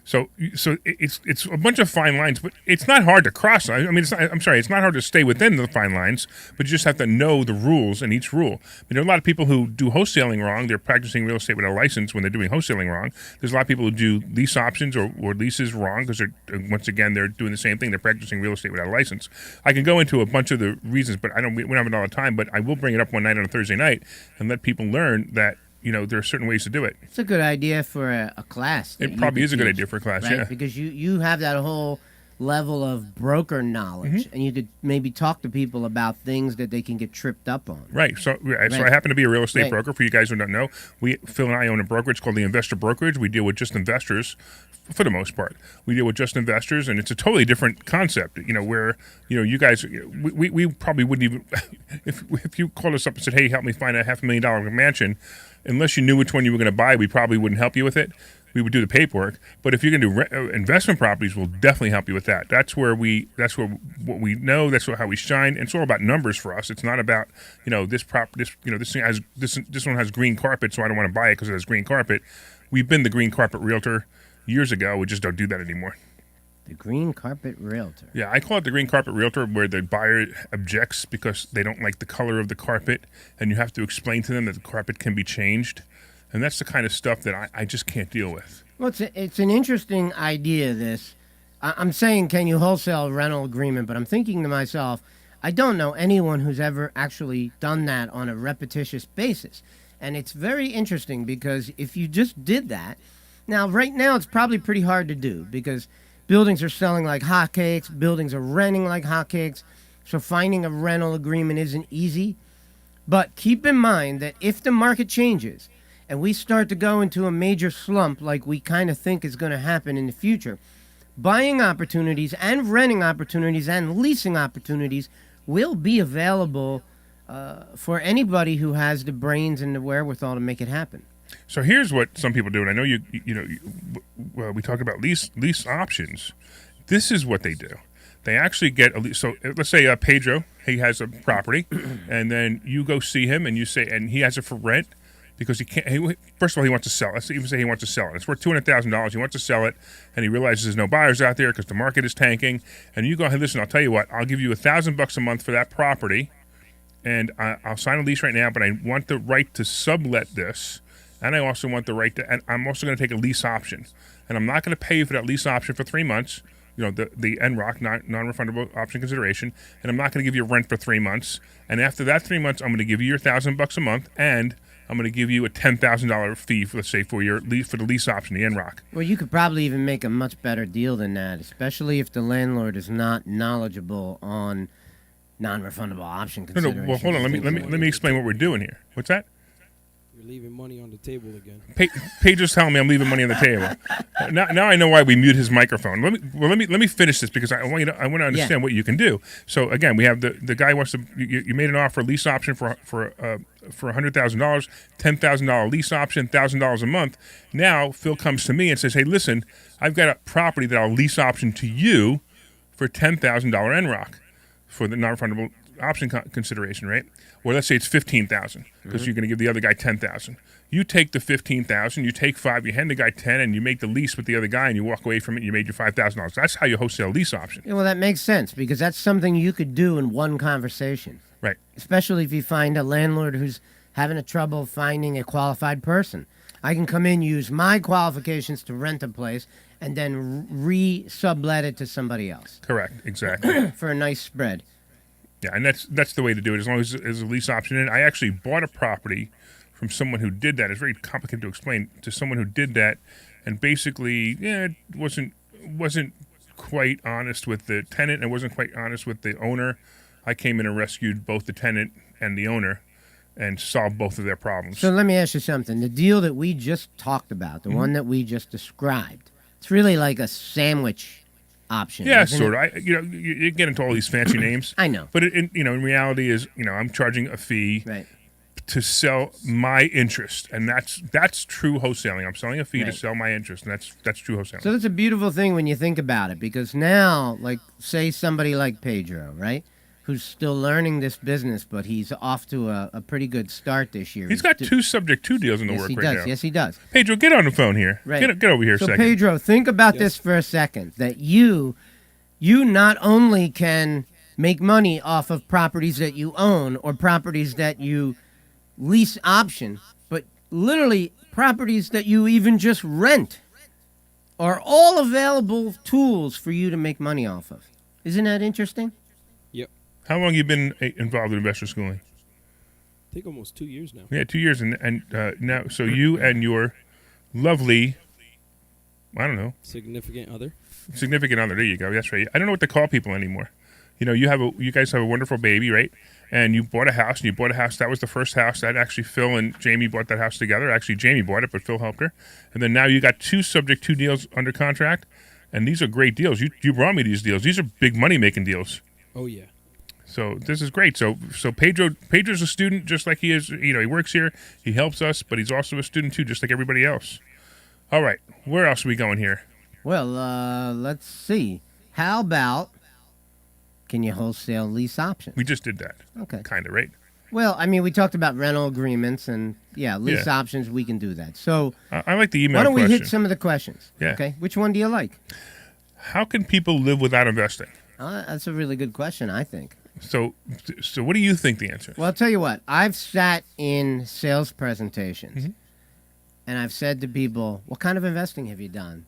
So it's a bunch of fine lines, but it's not hard to cross. I mean, it's not hard to stay within the fine lines, but you just have to know the rules in each rule. I mean, there are a lot of people who do wholesaling wrong. They're practicing real estate without a license when they're doing wholesaling wrong. There's a lot of people who do lease options or leases wrong because once again they're doing the same thing. They're practicing real estate without a license. I can go into a bunch of the reasons, but we don't have it all the time. But I will bring it up one night on a Thursday night and let people learn that. There are certain ways to do it. It's a good idea for a class. It probably is a good idea for a class, right? yeah. Because you have that whole level of broker knowledge, and you could maybe talk to people about things that they can get tripped up on. Right. So I happen to be a real estate broker. For you guys who don't know, Phil and I own a brokerage called the Investor Brokerage. We deal with just investors. For the most part, we deal with just investors, and it's a totally different concept. Where you guys, we probably wouldn't even if you called us up and said, "Hey, help me find a $500,000 mansion," unless you knew which one you were going to buy, we probably wouldn't help you with it. We would do the paperwork. But if you're going to do investment properties, we'll definitely help you with that. That's where what we know. That's how we shine. And it's all about numbers for us. It's not about this thing has this one has green carpet, so I don't want to buy it because it has green carpet. We've been the green carpet realtor years ago. We just don't do that anymore. The green carpet realtor. Yeah, I call it the green carpet realtor, where the buyer objects because they don't like the color of the carpet, and you have to explain to them that the carpet can be changed. And that's the kind of stuff that I just can't deal with. Well, it's an interesting idea, this. I'm saying, can you wholesale a rental agreement? But I'm thinking to myself, I don't know anyone who's ever actually done that on a repetitious basis. And it's very interesting because if you just did that, now, right now, it's probably pretty hard to do because buildings are selling like hotcakes, buildings are renting like hotcakes, so finding a rental agreement isn't easy. But keep in mind that if the market changes and we start to go into a major slump like we kind of think is going to happen in the future, buying opportunities and renting opportunities and leasing opportunities will be available for anybody who has the brains and the wherewithal to make it happen. So here's what some people do, and I know well, we talk about lease options. This is what they do. They actually get a lease. So let's say Pedro, he has a property, and then you go see him, and you say, and he has it for rent because he can't. First of all, he wants to sell it. Let's even say he wants to sell it. It's worth $200,000. He wants to sell it, and he realizes there's no buyers out there because the market is tanking. And you go, hey, listen, I'll tell you what. I'll give you $1,000 a month for that property, and I'll sign a lease right now. But I want the right to sublet this. And I also want the right to, and I'm also going to take a lease option. And I'm not going to pay you for that lease option for 3 months, the NROC, non-refundable option consideration. And I'm not going to give you rent for 3 months. And after that 3 months, I'm going to give you your $1,000 a month, and I'm going to give you a $10,000 fee, let's say, for your lease, for the lease option, the NROC. Well, you could probably even make a much better deal than that, especially if the landlord is not knowledgeable on non-refundable option No, consideration. well, hold on. Let me explain what we're doing here. What's that? You're leaving money on the table again. Pedro's telling me I'm leaving money on the table. Now I know why we mute his microphone. Let me finish this because I want to understand what you can do. So again, we have the guy wants to. You made an offer, lease option for $100,000, $10,000 lease option, $1,000 a month. Now Phil comes to me and says, "Hey, listen, I've got a property that I'll lease option to you for $10,000 NROC for the non-refundable option consideration, right? Or let's say it's $15,000 because you're going to give the other guy $10,000. You take the $15,000, you take $5,000, you hand the guy $10,000, and you make the lease with the other guy, and you walk away from it. And you made your $5,000. That's how you wholesale lease option, Yeah, well, that makes sense because that's something you could do in one conversation, right? especially if you find a landlord who's having a trouble finding a qualified person. I can come in, use my qualifications to rent a place, and then re-sublet it to somebody else Correct, exactly. for a nice spread. Yeah, and that's the way to do it as long as there's a lease option in. I actually bought a property from someone who did that. It's very complicated to explain to someone who did that, and basically, it wasn't quite honest with the tenant and wasn't quite honest with the owner. I came in and rescued both the tenant and the owner and solved both of their problems. So let me ask you something. The deal that we just talked about, the one that we just described, it's really like a sandwich option. Yeah, isn't sort it? of. You get into all these fancy names. I know. But in reality is, I'm charging a fee Right. to sell my interest, and that's true wholesaling. I'm selling a fee to Right. sell my interest, and that's true wholesaling. So that's a beautiful thing when you think about it, because now, like, say somebody like Pedro, right, who's still learning this business, but he's off to a pretty good start this year. He's got two subject to deals in the Yes, work he right does. now. Yes, he does. Pedro, get on the phone here. Right. Get over here a So second. Pedro, think about this for a second. That you not only can make money off of properties that you own or properties that you lease option, but literally properties that you even just rent are all available tools for you to make money off of. Isn't that interesting? Yep. How long you been involved in investor schooling? I think almost 2 years now. Yeah, 2 years, and now, so you and your lovely, I don't know, Significant other. significant other. There you go. That's right. I don't know what to call people anymore. You guys have a wonderful baby, right? And you bought a house, and you bought a house. That was the first house that actually Phil and Jamie bought that house together. Actually, Jamie bought it, but Phil helped her. And then now you got two subject to deals under contract, and these are great deals. You brought me these deals. These are big money making deals. Oh, yeah. So this is great. So Pedro's a student just like he is. He works here. He helps us, but he's also a student too, just like everybody else. All right, where else are we going here? Well, let's see. How about, can you wholesale lease options? We just did that. Okay. Kind of, right? Well, I mean, we talked about rental agreements and, lease options. We can do that. So I like the email why don't we question. hit some of the questions? Yeah. Okay. Which one do you like? How can people live without investing? That's a really good question, I think. So what do you think the answer is? Well, I'll tell you what. I've sat in sales presentations, and I've said to people, what kind of investing have you done?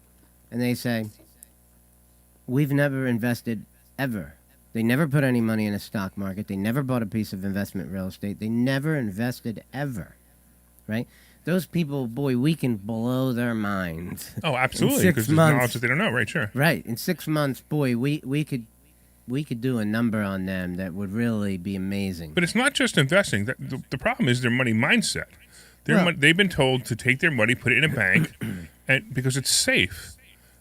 And they say, we've never invested ever. They never put any money in a stock market. They never bought a piece of investment real estate. They never invested ever, right? Those people, boy, we can blow their minds. Oh, absolutely. 6 Because there's months. knowledge that they don't know, right? Sure. Right. In 6 months, boy, we could do a number on them that would really be amazing. But it's not just investing. The problem is their money mindset. Well- They've been told to take their money, put it in a bank, and because it's safe.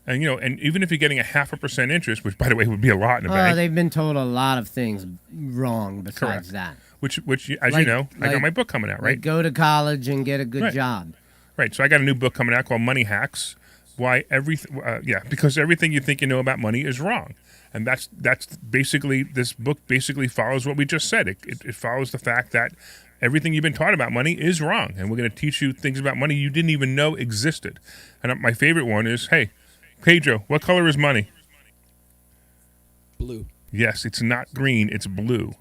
And and even if you're getting a 0.5% interest, which by the way would be a lot in a Oh, bank, they've been told a lot of things wrong besides Correct. that. which as Like- you know, I like- got my book coming out, Like, right? go to college and get a good Right. job. Right. So I got a new book coming out called Money Hacks. Why because everything you think you know about money is wrong, and that's basically this book basically follows what we just said. It follows the fact that everything you've been taught about money is wrong, and we're going to teach you things about money you didn't even know existed. And my favorite one is, hey, Pedro, what color is money? Blue. Yes, it's not green, it's blue.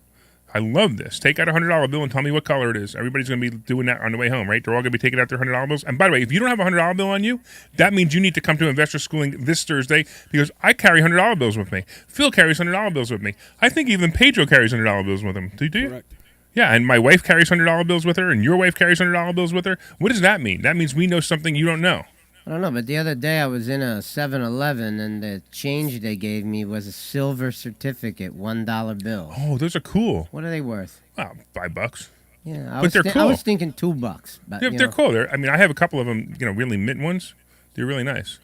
I love this. Take out a $100 bill and tell me what color it is. Everybody's going to be doing that on the way home, right? They're all going to be taking out their $100 bills. And by the way, if you don't have a $100 bill on you, that means you need to come to Investor Schooling this Thursday because I carry $100 bills with me. Phil carries $100 bills with me. I think even Pedro carries $100 bills with him. Do you? Correct. Yeah, and my wife carries $100 bills with her, and your wife carries $100 bills with her. What does that mean? That means we know something you don't know. I don't know, but the other day I was in a 7-Eleven and the change they gave me was a silver certificate, $1 bill. Oh, those are cool. What are they worth? Wow, $5. Yeah, But they're I cool. was thinking $2, but Yeah, you they're know. cool. I have a couple of them, really mint ones. They're really nice.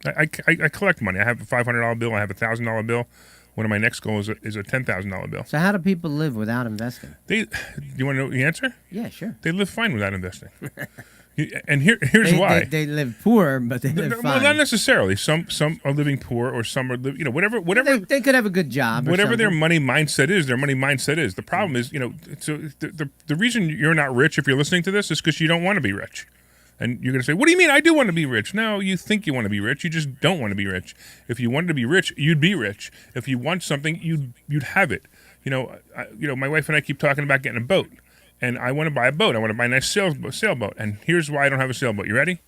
I collect money. I have a $500 bill. I have a $1,000 bill. One of my next goals is a $10,000 bill. So how do people live without investing? You want to know the answer? Yeah, sure. They live fine without investing. And here's why. They live poor, but they live Well, fine. not necessarily. Some are living poor, or some are whatever They could have a good job. Or whatever their something. money mindset is. Their money mindset is. The problem is, so the reason you're not rich if you're listening to this is because you don't want to be rich. And you're going to say, what do you mean? I do want to be rich. No, you think you want to be rich. You just don't want to be rich. If you wanted to be rich, you'd be rich. If you want something, you'd have it. My wife and I keep talking about getting a boat. And I want to buy a boat. I want to buy a nice sailboat. And here's why I don't have a sailboat. You ready?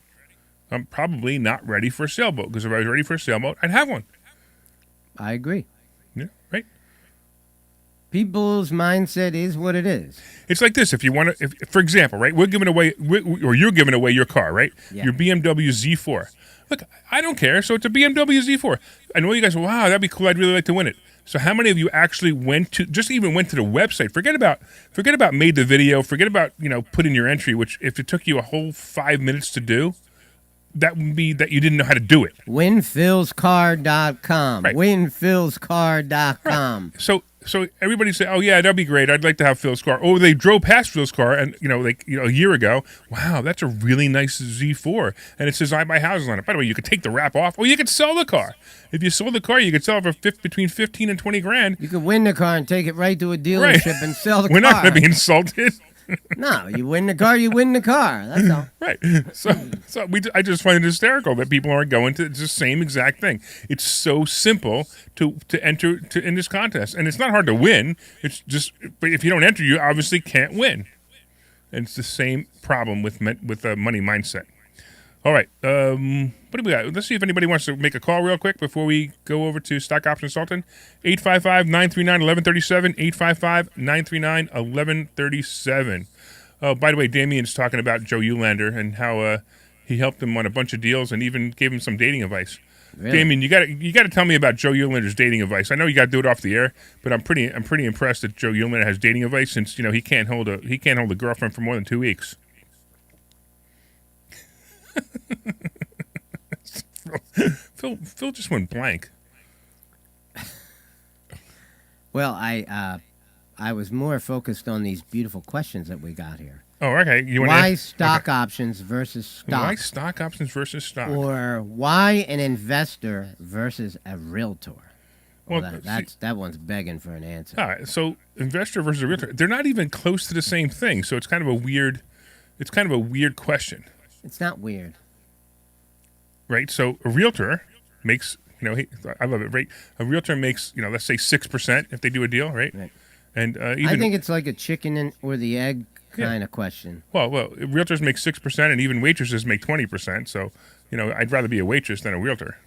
I'm probably not ready for a sailboat, because if I was ready for a sailboat, I'd have one. I agree. Yeah, right? People's mindset is what it is. It's like this. If you want to, for example, right, we're giving away, or you're giving away your car, right? Yeah. Your BMW Z4. Look, I don't care. So it's a BMW Z4. I know you guys, wow, that'd be cool. I'd really like to win it. So how many of you actually went to the website? Forget about made the video. Forget about, put in your entry, which if it took you a whole 5 minutes to do, that would be that you didn't know how to do it. WinPhil'sCar.com. Right. WinPhil'sCar.com. So everybody say, "Oh yeah, that'd be great. I'd like to have Phil's car." Oh, they drove past Phil's car, and a year ago. Wow, that's a really nice Z4, and it says "I buy houses" on it. By the way, you could take the wrap off, or you could sell the car. If you sold the car, you could sell it for between 15 and 20 grand. You could win the car and take it right to a dealership and sell the We're car. not going to be insulted, No, you win the car, you win the car. That's all. right? So I just find it hysterical that people aren't going to it's the same exact thing. It's so simple to enter in this contest, and it's not hard to win. It's just, but if you don't enter, you obviously can't win. And it's the same problem with a money mindset. All right, what do we got? Let's see if anybody wants to make a call real quick before we go over to Stock Option Sultan. 855-939-1137, 855-939-1137. Oh, by the way, Damien's talking about Joe Eulander and how he helped him on a bunch of deals and even gave him some dating advice. Really? Damien, you got to tell me about Joe Eulander's dating advice. I know you got to do it off the air, but I'm pretty impressed that Joe Eulander has dating advice since he can't hold a girlfriend for more than 2 weeks. Phil just went blank. Well, I was more focused on these beautiful questions that we got here. Oh, okay. You want Why stock options versus stock? Why stock options versus stock? Or why an investor versus a realtor? Well, Well, that one's begging for an answer. All right. So investor versus a realtor, they're not even close to the same thing. So it's kind of a weird question, It's not weird. right? So a realtor makes, I love it, right? A realtor makes, let's say 6% if they do a deal, right? Right. And even I think it's like a chicken or the egg kind of question. Well, realtors make 6%, and even waitresses make 20%. So, I'd rather be a waitress than a realtor.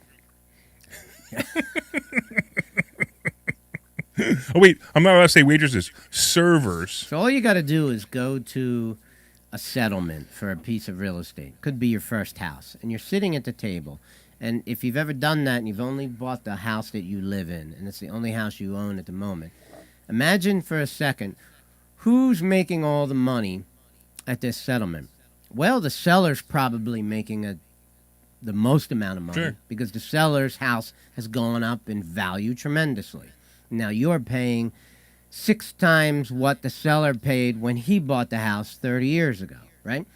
Oh wait, I'm not allowed to say waitresses. Servers. So all you got to do is go to a settlement for a piece of real estate. Could be your first house, and you're sitting at the table. And if you've ever done that and you've only bought the house that you live in, and it's the only house you own at the moment, imagine for a second who's making all the money at this settlement. Well, the seller's probably making the most amount of money, Sure. because the seller's house has gone up in value tremendously. Now you're paying 6 times what the seller paid when he bought the house 30 years ago, right?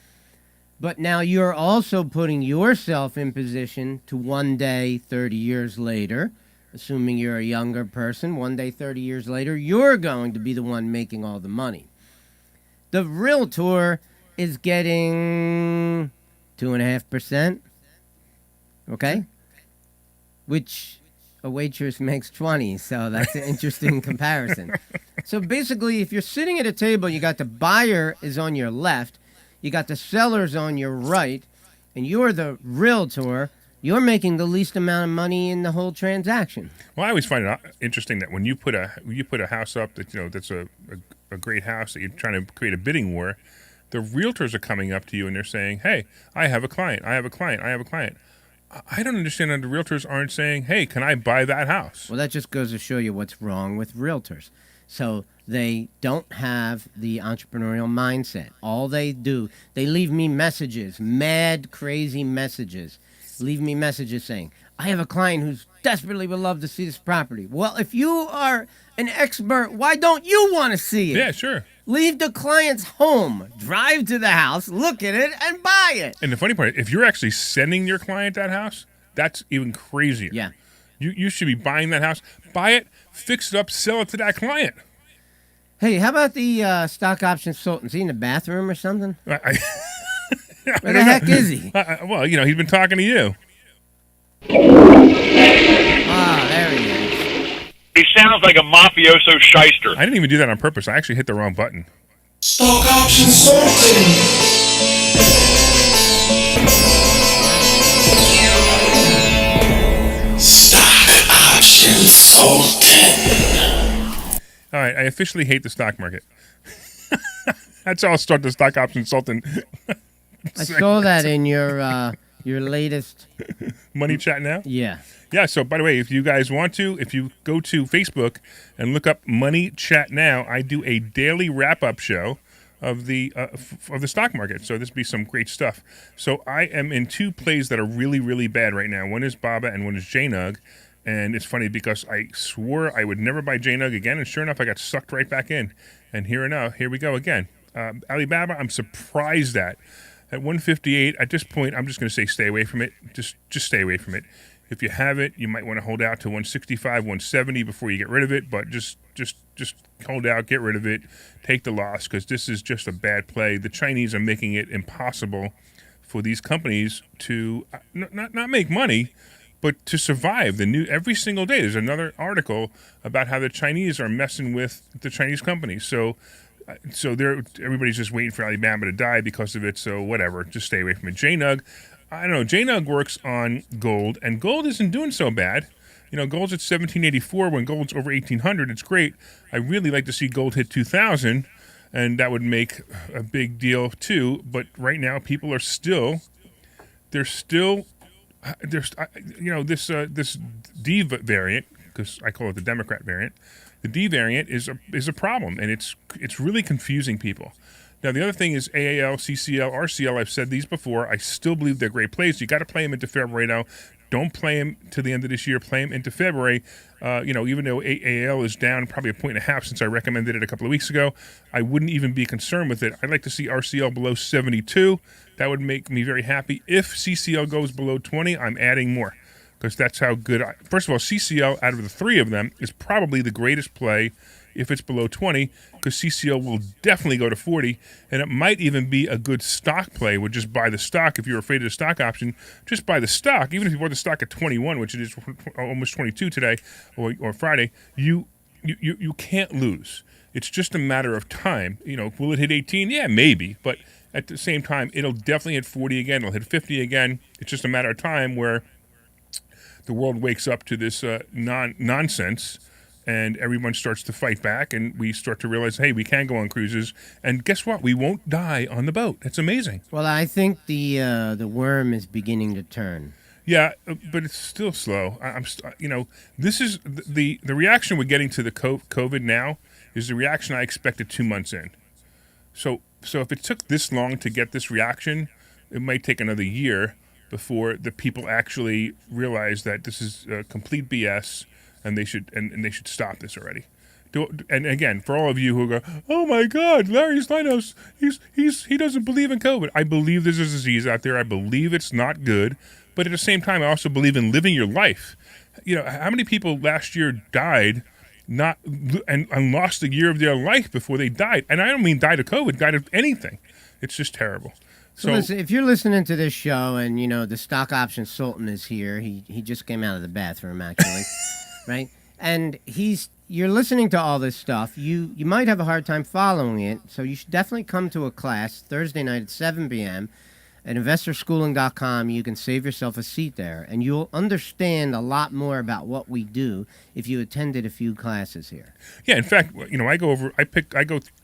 But now you're also putting yourself in position to one day, 30 years later, assuming you're a younger person, one day, 30 years later, you're going to be the one making all the money. The realtor is getting 2.5%, okay? Which a waitress makes 20, so that's an interesting comparison. So basically, if you're sitting at a table, you got the buyer is on your left, you got the sellers on your right, and you're the realtor, you're making the least amount of money in the whole transaction. Well, I always find it interesting that when you put a house up that that's a great house that you're trying to create a bidding war, the realtors are coming up to you and they're saying, "Hey, I have a client. I have a client. I have a client." I don't understand how the realtors aren't saying, "Hey, can I buy that house?" Well, that just goes to show you what's wrong with realtors. So they don't have the entrepreneurial mindset. All they do, they leave me messages, mad, crazy messages. Leave me messages saying, "I have a client who's desperately would love to see this property." Well, if you are an expert, why don't you want to see it? Yeah, sure. Leave the client's home, drive to the house, look at it, and buy it. And the funny part, if you're actually sending your client that house, that's even crazier. Yeah. You should be buying that house, buy it, fix it up, sell it to that client. Hey, how about the stock option consultant? Is he in the bathroom or something? I Where the heck is he? Well, he's been talking to you. Ah, there he is. He sounds like a mafioso shyster. I didn't even do that on purpose. I actually hit the wrong button. Stock option sorting. Stock option sultan. All right, I officially hate the stock market. That's how I'll start the stock option consultant. I saw that in your latest. Money chat now. Yeah. Yeah. So by the way, if you guys want to, if you go to Facebook and look up Money Chat Now, I do a daily wrap-up show of the stock market. So this will be some great stuff. So I am in 2 plays that are really, really bad right now. One is Baba and one is JNUG. And it's funny because I swore I would never buy JNUG again, and sure enough, I got sucked right back in. And here we go again. Alibaba, I'm surprised at 158. At this point, I'm just going to say stay away from it. Just stay away from it. If you have it, you might want to hold out to 165, 170 before you get rid of it. But just hold out, get rid of it, take the loss, because this is just a bad play. The Chinese are making it impossible for these companies to not make money, but to survive. Every single day, there's another article about how the Chinese are messing with the Chinese companies. So everybody's just waiting for Alibaba to die because of it. So whatever, just stay away from it. JNUG, I don't know. JNUG works on gold, and gold isn't doing so bad. Gold's at 1784. When gold's over 1800, it's great. I really like to see gold hit 2000, and that would make a big deal too. But right now, people are still. This D variant, because I call it the Democrat variant. The D variant is a problem, and it's really confusing people. Now, the other thing is AAL, CCL, RCL. I've said these before. I still believe they're great plays. You got to play them into February now. Don't play them to the end of this year. Play them into February. Even though AAL is down probably 1.5 points since I recommended it a couple of weeks ago, I wouldn't even be concerned with it. I'd like to see RCL below 72. That would make me very happy. If CCL goes below 20, I'm adding more, because that's how good. First of all, CCL out of the 3 of them is probably the greatest play if it's below 20, because CCL will definitely go to 40, and it might even be a good stock play. Would just buy the stock. If you're afraid of the stock option, just buy the stock. Even if you bought the stock at 21, which it is almost 22 today or Friday, you can't lose. It's just a matter of time. Will it hit 18? Yeah, maybe. But at the same time, it'll definitely hit 40 again. It'll hit 50 again. It's just a matter of time where the world wakes up to this nonsense, and everyone starts to fight back, and we start to realize, hey, we can go on cruises, and guess what? We won't die on the boat. It's amazing. Well, I think the worm is beginning to turn. Yeah, but it's still slow. This is the reaction we're getting to the COVID now is the reaction I expected 2 months in. So if it took this long to get this reaction, it might take another year before the people actually realize that this is complete BS, and they should stop this already. And again, for all of you who go, oh my God, Larry Steinhaus, he doesn't believe in COVID. I believe there's a disease out there. I believe it's not good. But at the same time, I also believe in living your life. How many people last year died and lost a year of their life before they died? And I don't mean died of COVID, died of anything. It's just terrible. So listen, if you're listening to this show and, the stock option Sultan is here, he just came out of the bathroom, actually, right? And you're listening to all this stuff. You might have a hard time following it, so you should definitely come to a class Thursday night at 7 p.m. at investorschooling.com. You can save yourself a seat there, and you'll understand a lot more about what we do if you attended a few classes here. Yeah, in fact, I go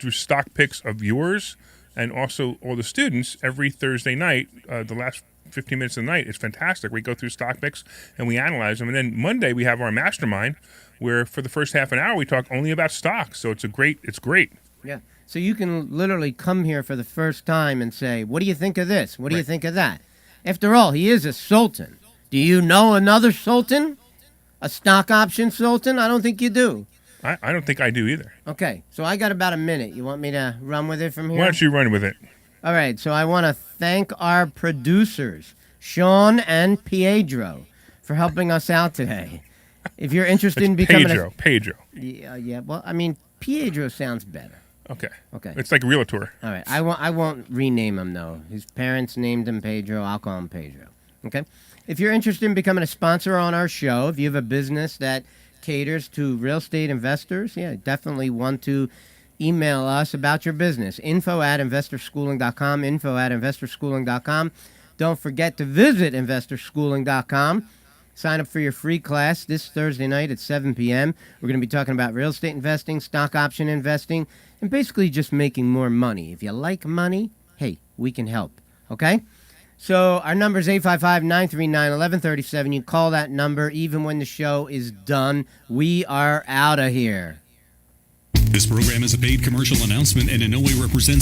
through stock picks of yours and also all the students every Thursday night, the last 15 minutes of the night. It's fantastic. We go through stock picks and we analyze them. And then Monday we have our mastermind where for the first half an hour we talk only about stocks. So it's great. Yeah. So you can literally come here for the first time and say, what do you think of this? What do you think of that? After all, he is a sultan. Do you know another sultan? A stock option sultan? I don't think you do. I don't think I do either. Okay. So I got about a minute. You want me to run with it from here? Why don't you run with it? All right, so I want to thank our producers, Sean and Pedro, for helping us out today. If you're interested in becoming Pedro. Yeah. Well, I mean, Pedro sounds better. Okay. It's like a realtor. All right. I won't rename him though. His parents named him Pedro. I'll call him Pedro. Okay. If you're interested in becoming a sponsor on our show, if you have a business that caters to real estate investors, definitely want to email us about your business. info@investorschooling.com, info@investorschooling.com. Don't forget to visit investorschooling.com. Sign up for your free class this Thursday night at 7 p.m. We're going to be talking about real estate investing, stock option investing, and basically just making more money. If you like money, hey, we can help, okay? So our number is 855-939-1137. You call that number even when the show is done. We are out of here. This program is a paid commercial announcement and in no way represents